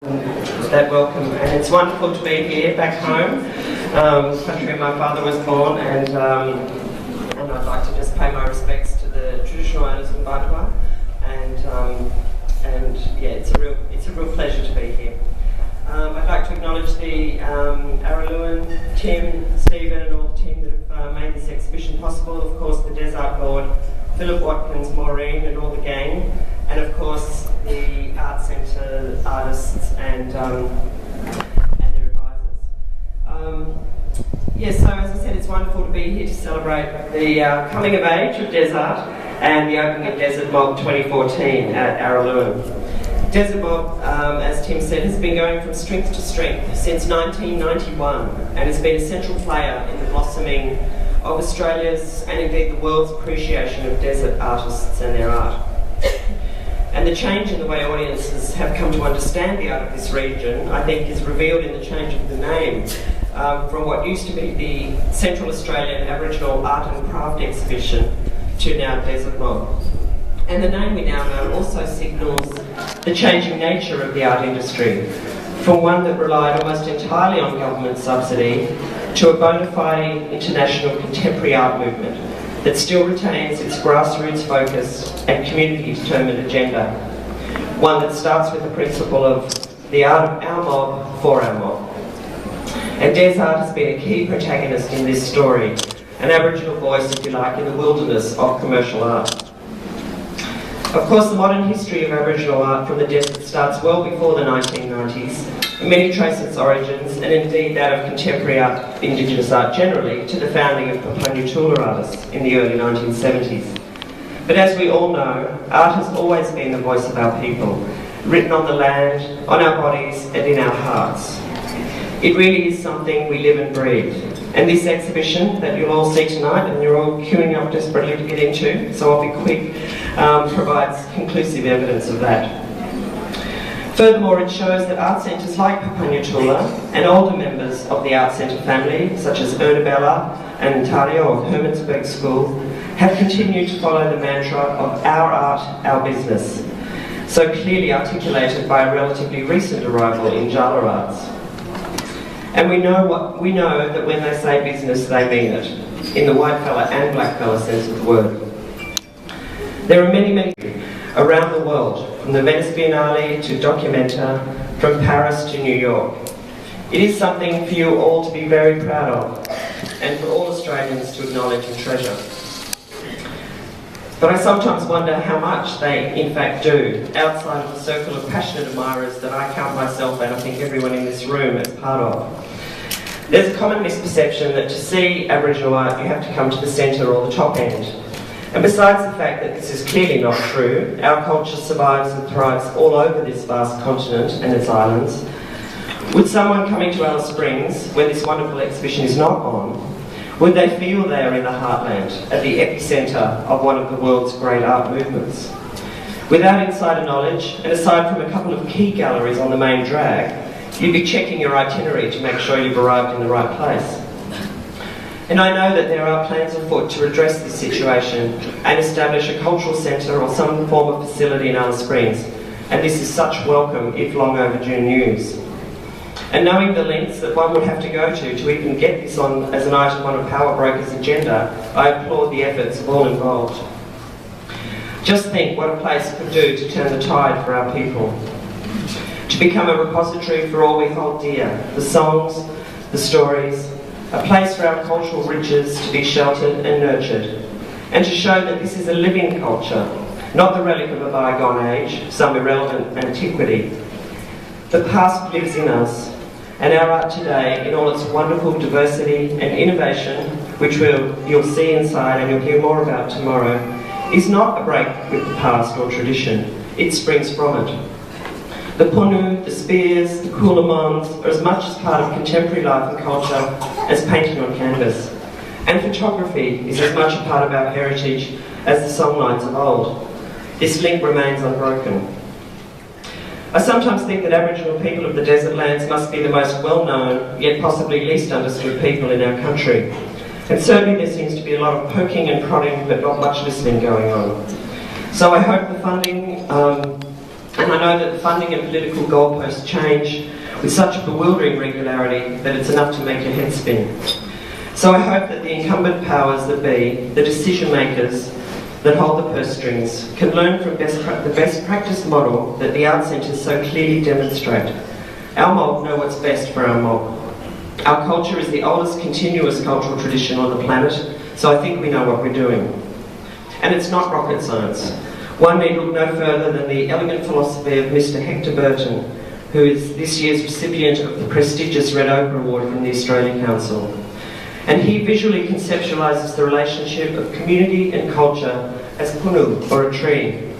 That welcome, and it's wonderful to be here back home, country where my father was born, and I'd like to just pay my respects to the traditional owners of Baitua, and yeah, it's a real pleasure to be here. I'd like to acknowledge the Araluen, Tim, Stephen, and all the team that have made this exhibition possible. Of course, the Desert Board, Philip Watkins, Maureen, and all the gang, and of course the Art Centre artists and their advisors. Yes, so as I said, it's wonderful to be here to celebrate the coming of age of Desert and the opening of Desert Mob 2014 at Araluen. Desert Mob, as Tim said, has been going from strength to strength since 1991 and has been a central player in the blossoming of Australia's and indeed the world's appreciation of desert artists and their art. And the change in the way audiences have come to understand the art of this region, I think, is revealed in the change of the name from what used to be the Central Australian Aboriginal Art and Craft Exhibition to now Desert Mob. And the name we now know also signals the changing nature of the art industry, from one that relied almost entirely on government subsidy to a bona fide international contemporary art movement that still retains its grassroots focus and community-determined agenda. One that starts with the principle of the art of our mob for our mob. And Des Art has been a key protagonist in this story, an Aboriginal voice, if you like, in the wilderness of commercial art. Of course, the modern history of Aboriginal art from the desert starts well before the 1990s, and many trace its origins, and indeed that of contemporary art, Indigenous art generally, to the founding of Papunya artists in the early 1970s. But as we all know, art has always been the voice of our people, written on the land, on our bodies, and in our hearts. It really is something we live and breathe. And this exhibition that you'll all see tonight, and you're all queuing up desperately to get into, so I'll be quick, provides conclusive evidence of that. Furthermore, it shows that art centres like Papunya and older members of the art centre family, such as Ernabella and Tario of Hermannsburg School, have continued to follow the mantra of our art, our business, so clearly articulated by a relatively recent arrival in Jala Arts. And we know that when they say business, they mean it, in the white fella and black fella sense of the word. There are many around the world, from the Venice Biennale to Documenta, from Paris to New York. It is something for you all to be very proud of, and for all Australians to acknowledge and treasure. But I sometimes wonder how much they in fact do, outside of the circle of passionate admirers that I count myself and I think everyone in this room as part of. There's a common misperception that to see Aboriginal art you have to come to the centre or the top end. And besides the fact that this is clearly not true, our culture survives and thrives all over this vast continent and its islands. Would someone coming to Alice Springs, where this wonderful exhibition is not on, would they feel they are in the heartland, at the epicentre of one of the world's great art movements? Without insider knowledge, and aside from a couple of key galleries on the main drag, you'd be checking your itinerary to make sure you've arrived in the right place. And I know that there are plans afoot to address this situation and establish a cultural centre or some form of facility in Alice Springs, and this is such welcome, if long overdue news. And knowing the lengths that one would have to go to even get this on as an item on a power broker's agenda, I applaud the efforts of all involved. Just think what a place could do to turn the tide for our people. To become a repository for all we hold dear, the songs, the stories, a place for our cultural riches to be sheltered and nurtured, and to show that this is a living culture, not the relic of a bygone age, some irrelevant antiquity. The past lives in us, and our art today, in all its wonderful diversity and innovation, which you'll see inside and you'll hear more about tomorrow, is not a break with the past or tradition. It springs from it. The punu, the spears, the coolamons are as much as part of contemporary life and culture as painting on canvas. And photography is as much a part of our heritage as the songlines of old. This link remains unbroken. I sometimes think that Aboriginal people of the desert lands must be the most well-known, yet possibly least understood people in our country. And certainly there seems to be a lot of poking and prodding, but not much listening going on. So I hope the funding And I know that the funding and political goalposts change with such a bewildering regularity that it's enough to make your head spin. So I hope that the incumbent powers that be, the decision makers that hold the purse strings, can learn from the best practice model that the art centres so clearly demonstrate. Our mob know what's best for our mob. Our culture is the oldest continuous cultural tradition on the planet, so I think we know what we're doing. And it's not rocket science. One need look no further than the elegant philosophy of Mr. Hetti Perkins, who is this year's recipient of the prestigious Red Ochre Award from the Australian Council. And he visually conceptualises the relationship of community and culture as punu, or a tree,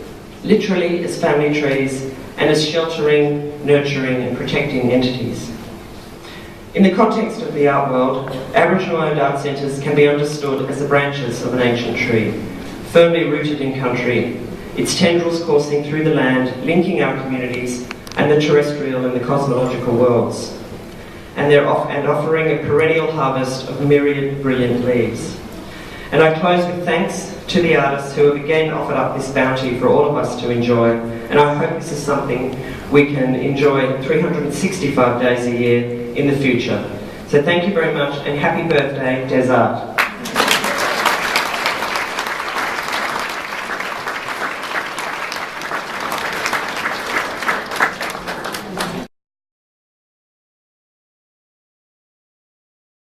literally as family trees, and as sheltering, nurturing and protecting entities. In the context of the art world, Aboriginal-owned art centres can be understood as the branches of an ancient tree, firmly rooted in country, its tendrils coursing through the land, linking our communities and the terrestrial and the cosmological worlds, and offering a perennial harvest of myriad brilliant leaves. And I close with thanks to the artists who have again offered up this bounty for all of us to enjoy, and I hope this is something we can enjoy 365 days a year in the future. So thank you very much, and happy birthday, Des Art.